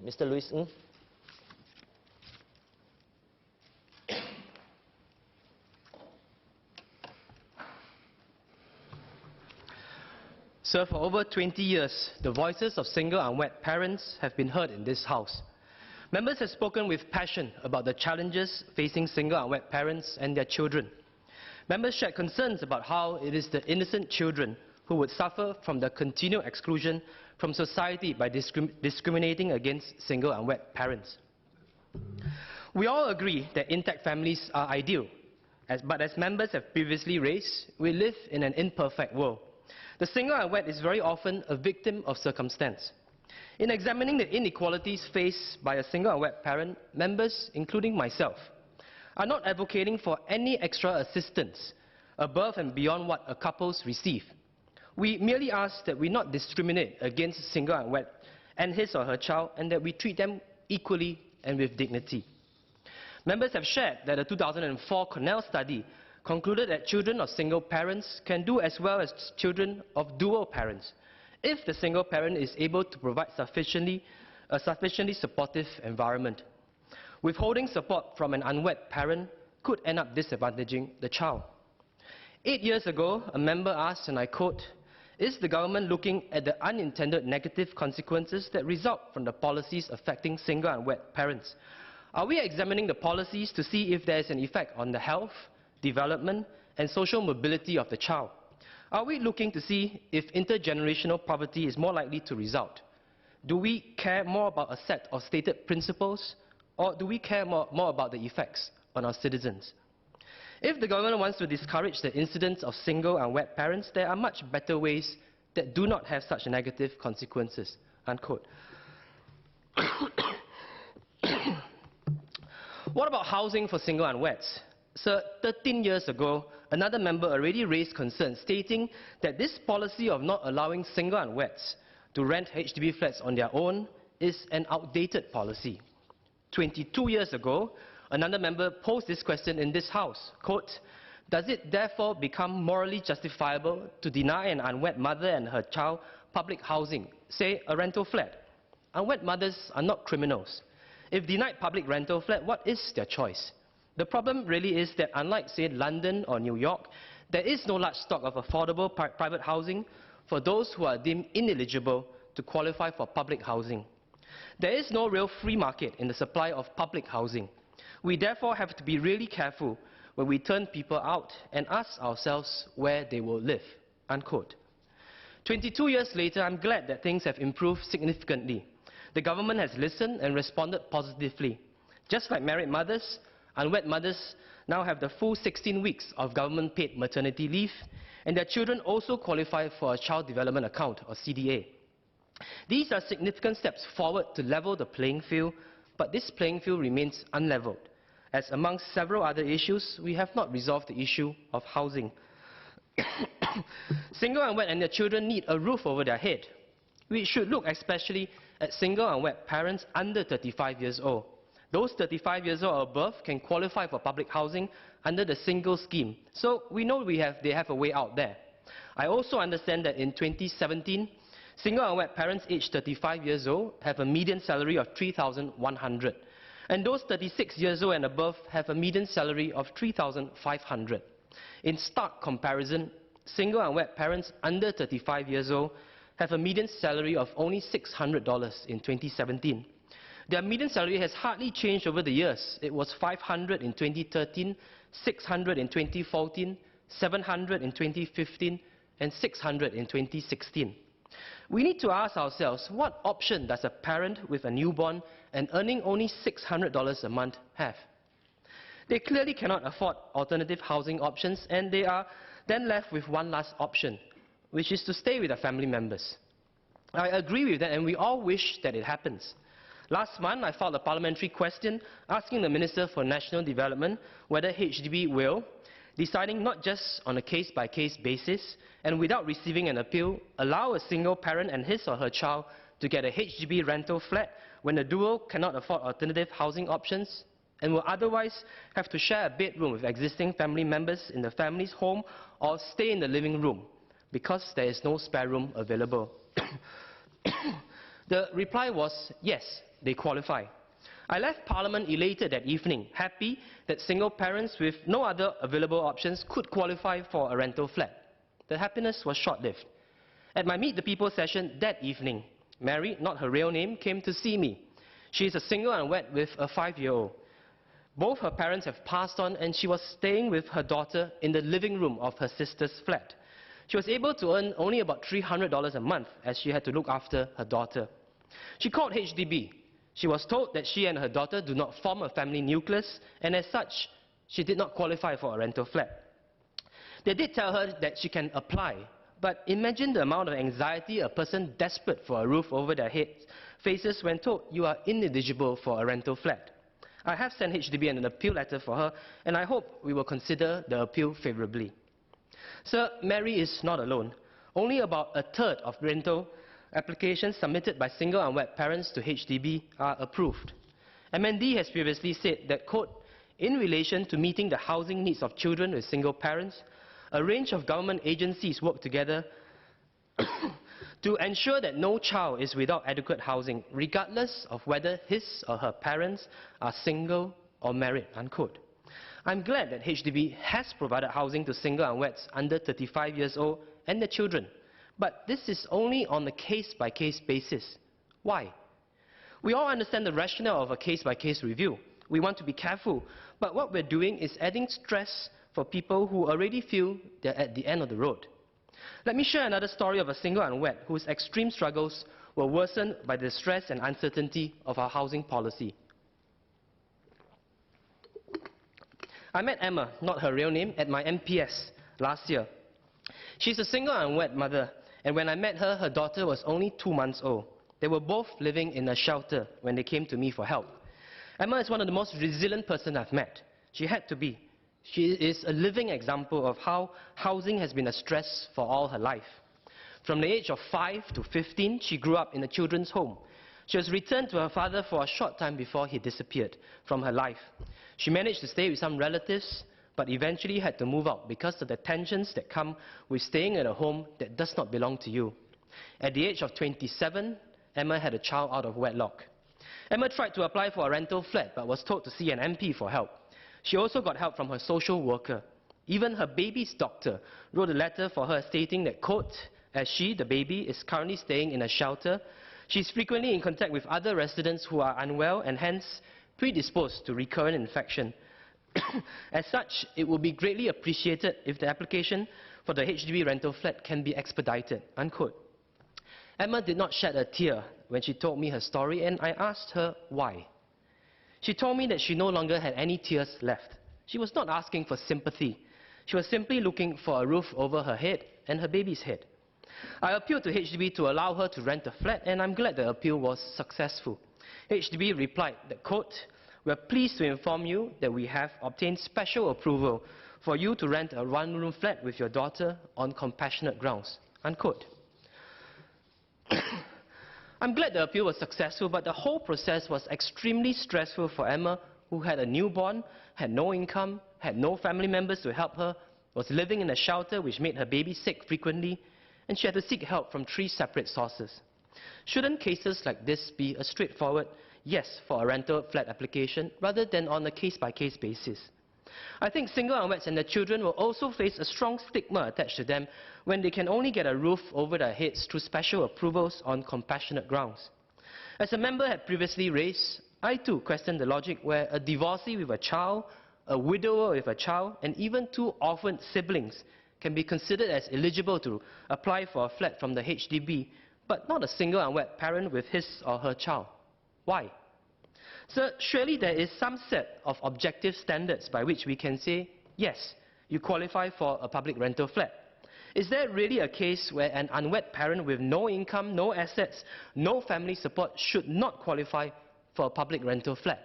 Mr. Louis Ng. Sir, for over 20 years, the voices of single unwed parents have been heard in this House. Members have spoken with passion about the challenges facing single unwed parents and their children. Members shared concerns about how it is the innocent children who would suffer from the continued exclusion from society by discriminating against single unwed parents. We all agree that intact families are ideal, but as members have previously raised, we live in an imperfect world. The single unwed is very often a victim of circumstance. In examining the inequalities faced by a single unwed parent, members, including myself, are not advocating for any extra assistance above and beyond what a couple receive. We merely ask that we not discriminate against single unwed and his or her child, and that we treat them equally and with dignity. Members have shared that a 2004 Cornell study concluded that children of single parents can do as well as children of dual parents if the single parent is able to provide a sufficiently supportive environment. Withholding support from an unwed parent could end up disadvantaging the child. 8 years ago, a member asked, and I quote, "Is the government looking at the unintended negative consequences that result from the policies affecting single unwed parents? Are we examining the policies to see if there is an effect on the health, development, and social mobility of the child? Are we looking to see if intergenerational poverty is more likely to result? Do we care more about a set of stated principles, or do we care more about the effects on our citizens? If the government wants to discourage the incidence of single unwed parents, there are much better ways that do not have such negative consequences." Unquote. What about housing for single unweds? Sir, 13 years ago, another member already raised concerns stating that this policy of not allowing single unweds to rent HDB flats on their own is an outdated policy. 22 years ago, another member posed this question in this House, quote, "Does it therefore become morally justifiable to deny an unwed mother and her child public housing, say a rental flat? Unwed mothers are not criminals. If denied public rental flat, what is their choice? The problem really is that unlike, say, London or New York, there is no large stock of affordable private housing for those who are deemed ineligible to qualify for public housing. There is no real free market in the supply of public housing. We therefore have to be really careful when we turn people out and ask ourselves where they will live." Unquote. 22 years later, I'm glad that things have improved significantly. The government has listened and responded positively. Just like married mothers, unwed mothers now have the full 16 weeks of government-paid maternity leave, and their children also qualify for a Child Development Account, or CDA. These are significant steps forward to level the playing field, but this playing field remains unleveled, as amongst several other issues, we have not resolved the issue of housing. Single unwed and their children need a roof over their head. We should look especially at single unwed parents under 35 years old. Those 35 years old or above can qualify for public housing under the single scheme. So we know they have a way out there. I also understand that in 2017, single unwed parents aged 35 years old have a median salary of $3,100. And those 36 years old and above have a median salary of $3,500. In stark comparison, single unwed parents under 35 years old have a median salary of only $600 in 2017. Their median salary has hardly changed over the years. It was $500 in 2013, $600 in 2014, $700 in 2015, and $600 in 2016. We need to ask ourselves, what option does a parent with a newborn and earning only $600 a month have? They clearly cannot afford alternative housing options, and they are then left with one last option, which is to stay with their family members. I agree with that, and we all wish that it happens. Last month, I filed a parliamentary question asking the Minister for National Development whether HDB will, deciding not just on a case-by-case basis and without receiving an appeal, allow a single parent and his or her child to get a HDB rental flat when the duo cannot afford alternative housing options and will otherwise have to share a bedroom with existing family members in the family's home or stay in the living room because there is no spare room available. The reply was yes, they qualify. I left Parliament elated that evening, happy that single parents with no other available options could qualify for a rental flat. The happiness was short-lived. At my Meet the People session that evening, Mary, not her real name, came to see me. She is a single unwed with a 5-year-old. Both her parents have passed on, and she was staying with her daughter in the living room of her sister's flat. She was able to earn only about $300 a month as she had to look after her daughter. She called HDB. She was told that she and her daughter do not form a family nucleus, and as such, she did not qualify for a rental flat. They did tell her that she can apply, but imagine the amount of anxiety a person desperate for a roof over their head faces when told you are ineligible for a rental flat. I have sent HDB an appeal letter for her, and I hope we will consider the appeal favourably. Sir, Mary is not alone. Only about a third of rental applications submitted by single unwed parents to HDB are approved. MND has previously said that, quote, in relation to meeting the housing needs of children with single parents, a range of government agencies work together to ensure that no child is without adequate housing, regardless of whether his or her parents are single or married, unquote. I'm glad that HDB has provided housing to single unweds under 35 years old and their children. But this is only on a case-by-case basis. Why? We all understand the rationale of a case-by-case review. We want to be careful, but what we're doing is adding stress for people who already feel they're at the end of the road. Let me share another story of a single unwed whose extreme struggles were worsened by the stress and uncertainty of our housing policy. I met Emma, not her real name, at my MPS last year. She's a single unwed mother, and when I met her, her daughter was only 2 months old. They were both living in a shelter when they came to me for help. Emma is one of the most resilient persons I've met. She had to be. She is a living example of how housing has been a stress for all her life. From the age of 5 to 15, she grew up in a children's home. She was returned to her father for a short time before he disappeared from her life. She managed to stay with some relatives, but eventually had to move out because of the tensions that come with staying in a home that does not belong to you. At the age of 27, Emma had a child out of wedlock. Emma tried to apply for a rental flat, but was told to see an MP for help. She also got help from her social worker. Even her baby's doctor wrote a letter for her stating that, quote, as she, the baby, is currently staying in a shelter, she is frequently in contact with other residents who are unwell and hence predisposed to recurrent infection. As such, it would be greatly appreciated if the application for the HDB rental flat can be expedited, unquote. Emma did not shed a tear when she told me her story, and I asked her why. She told me that she no longer had any tears left. She was not asking for sympathy. She was simply looking for a roof over her head and her baby's head. I appealed to HDB to allow her to rent a flat, and I'm glad the appeal was successful. HDB replied that, quote, we are pleased to inform you that we have obtained special approval for you to rent a one-room flat with your daughter on compassionate grounds, unquote. I'm glad the appeal was successful, but the whole process was extremely stressful for Emma, who had a newborn, had no income, had no family members to help her, was living in a shelter which made her baby sick frequently, and she had to seek help from 3 separate sources. Shouldn't cases like this be a straightforward yes for a rental flat application rather than on a case-by-case basis? I think single unweds and their children will also face a strong stigma attached to them when they can only get a roof over their heads through special approvals on compassionate grounds. As a member had previously raised, I too question the logic where a divorcee with a child, a widower with a child, and even 2 orphaned siblings can be considered as eligible to apply for a flat from the HDB, but not a single unwed parent with his or her child. Why? Sir, surely there is some set of objective standards by which we can say, yes, you qualify for a public rental flat. Is there really a case where an unwed parent with no income, no assets, no family support should not qualify for a public rental flat?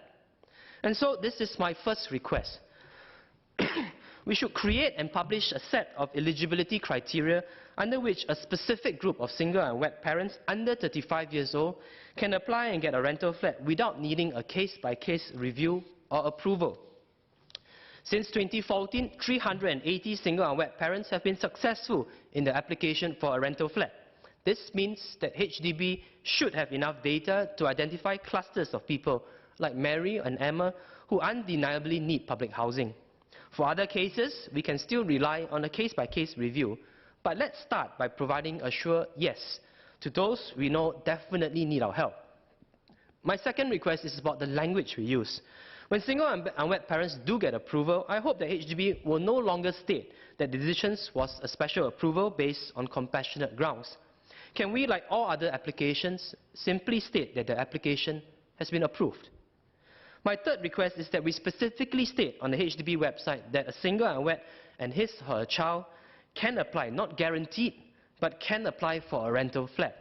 And so this is my first request. We should create and publish a set of eligibility criteria under which a specific group of single unwed parents under 35 years old can apply and get a rental flat without needing a case-by-case review or approval. Since 2014, 380 single unwed parents have been successful in their application for a rental flat. This means that HDB should have enough data to identify clusters of people like Mary and Emma who undeniably need public housing. For other cases, we can still rely on a case-by-case review, but let's start by providing a sure yes to those we know definitely need our help. My second request is about the language we use. When single and unwed parents do get approval, I hope that HDB will no longer state that the decision was a special approval based on compassionate grounds. Can we, like all other applications, simply state that the application has been approved? My third request is that we specifically state on the HDB website that a single unwed and his or her child can apply, not guaranteed, but can apply for a rental flat.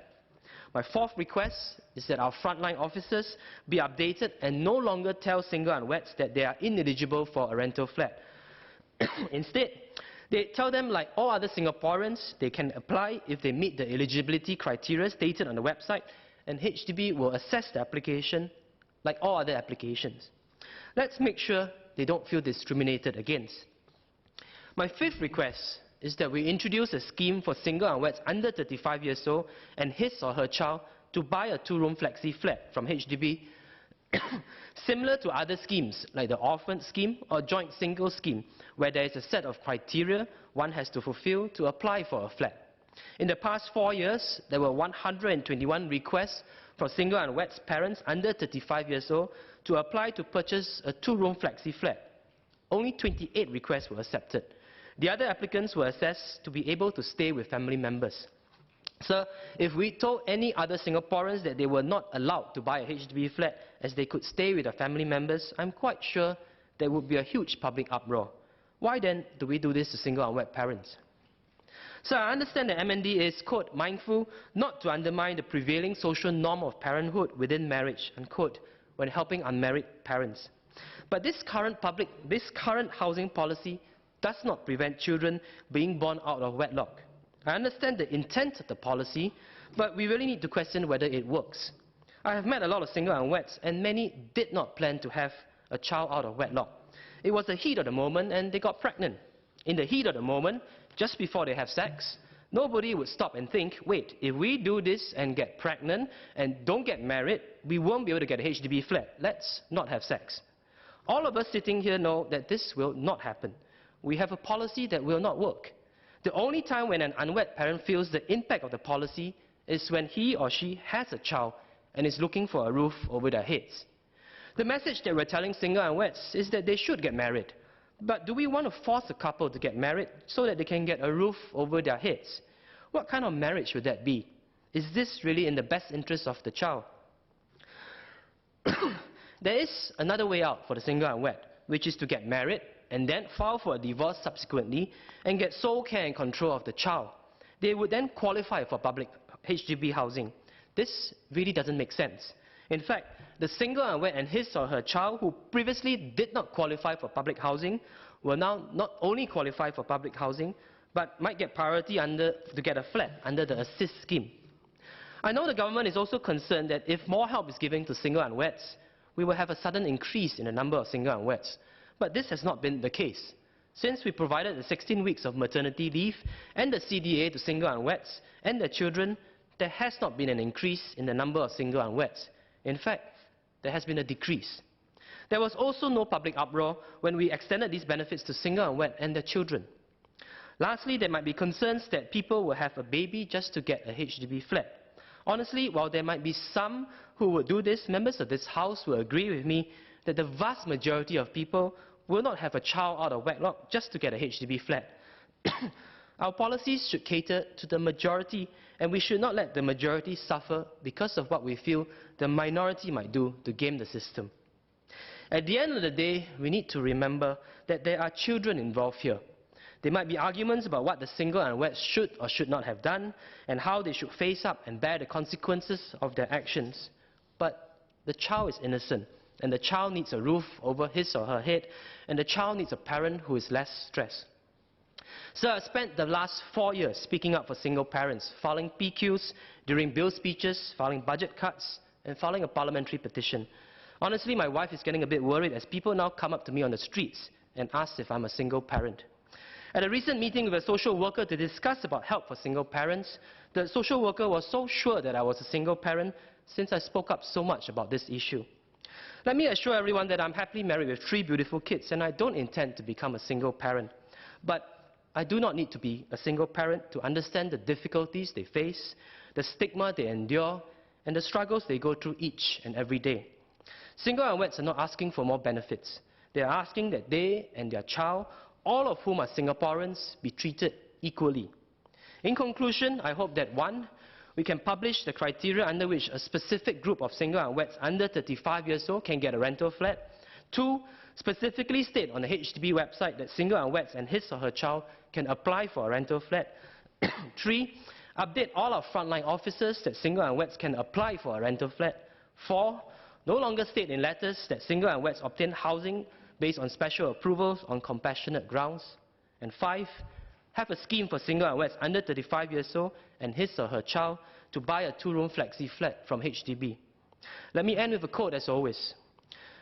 My fourth request is that our frontline officers be updated and no longer tell single unweds that they are ineligible for a rental flat. Instead, they tell them, like all other Singaporeans, they can apply if they meet the eligibility criteria stated on the website, and HDB will assess the application like all other applications. Let's make sure they don't feel discriminated against. My fifth request is that we introduce a scheme for single unweds under 35 years old and his or her child to buy a two-room flexi flat from HDB, similar to other schemes like the orphan scheme or joint single scheme, where there is a set of criteria one has to fulfill to apply for a flat. In the past 4 years, there were 121 requests from single unweds parents under 35 years old to apply to purchase a two-room flexi flat. Only 28 requests were accepted. The other applicants were assessed to be able to stay with family members. Sir, if we told any other Singaporeans that they were not allowed to buy a HDB flat as they could stay with their family members, I'm quite sure there would be a huge public uproar. Why then do we do this to single unwed parents? So I understand that MND is, quote, mindful not to undermine the prevailing social norm of parenthood within marriage, unquote, when helping unmarried parents. But this current housing policy does not prevent children being born out of wedlock. I understand the intent of the policy, but we really need to question whether it works. I have met a lot of single unweds, and many did not plan to have a child out of wedlock. It was the heat of the moment, and they got pregnant. In the heat of the moment, just before they have sex, nobody would stop and think, wait, if we do this and get pregnant and don't get married, we won't be able to get a HDB flat. Let's not have sex. All of us sitting here know that this will not happen. We have a policy that will not work. The only time when an unwed parent feels the impact of the policy is when he or she has a child and is looking for a roof over their heads. The message that we're telling single unweds is that they should get married. But do we want to force a couple to get married so that they can get a roof over their heads? What kind of marriage would that be? Is this really in the best interest of the child? There is another way out for the single unwed, which is to get married and then file for a divorce subsequently and get sole care and control of the child. They would then qualify for public HDB housing. This really doesn't make sense. In fact, the single unwed and his or her child who previously did not qualify for public housing will now not only qualify for public housing, but might get priority to get a flat under the assist scheme. I know the government is also concerned that if more help is given to single unweds, we will have a sudden increase in the number of single unweds. But this has not been the case. Since we provided the 16 weeks of maternity leave and the CDA to single unweds and their children, there has not been an increase in the number of single unweds. In fact, there has been a decrease. There was also no public uproar when we extended these benefits to single unwed and their children. Lastly, there might be concerns that people will have a baby just to get a HDB flat. Honestly, while there might be some who would do this, members of this House will agree with me that the vast majority of people will not have a child out of wedlock just to get a HDB flat. Our policies should cater to the majority, and we should not let the majority suffer because of what we feel the minority might do to game the system. At the end of the day, we need to remember that there are children involved here. There might be arguments about what the single unwed should or should not have done and how they should face up and bear the consequences of their actions. But the child is innocent, and the child needs a roof over his or her head, and the child needs a parent who is less stressed. So I spent the last 4 years speaking up for single parents, filing PQs during bill speeches, filing budget cuts, and filing a parliamentary petition. Honestly, my wife is getting a bit worried as people now come up to me on the streets and ask if I'm a single parent. At a recent meeting with a social worker to discuss about help for single parents, The social worker was so sure that I was a single parent since I spoke up so much about this issue. Let me assure everyone that I'm happily married with 3 beautiful kids, and I don't intend to become a single parent. But I do not need to be a single parent to understand the difficulties they face, the stigma they endure, and the struggles they go through each and every day. Single unweds are not asking for more benefits. They are asking that they and their child, all of whom are Singaporeans, be treated equally. In conclusion, I hope that 1, we can publish the criteria under which a specific group of single unweds under 35 years old can get a rental flat. 2, specifically state on the HDB website that single unweds and his or her child can apply for a rental flat. 3, update all our frontline officers that single unweds can apply for a rental flat. 4, no longer state in letters that single unweds obtain housing based on special approvals on compassionate grounds. And 5, have a scheme for single unweds under 35 years old and his or her child to buy a 2-room flexi flat from HDB. Let me end with a quote as always.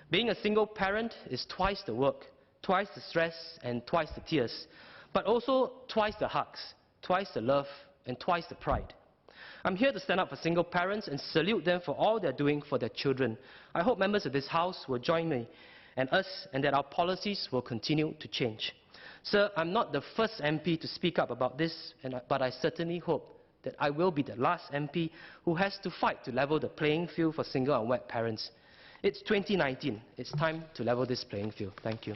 Being a single parent is twice the work, twice the stress, and twice the tears, but also twice the hugs, twice the love, and twice the pride. I'm here to stand up for single parents and salute them for all they're doing for their children. I hope members of this House will join me and us, and that our policies will continue to change. Sir, I'm not the first MP to speak up about this, but I certainly hope that I will be the last MP who has to fight to level the playing field for single unwed parents. It's 2019. It's time to level this playing field. Thank you.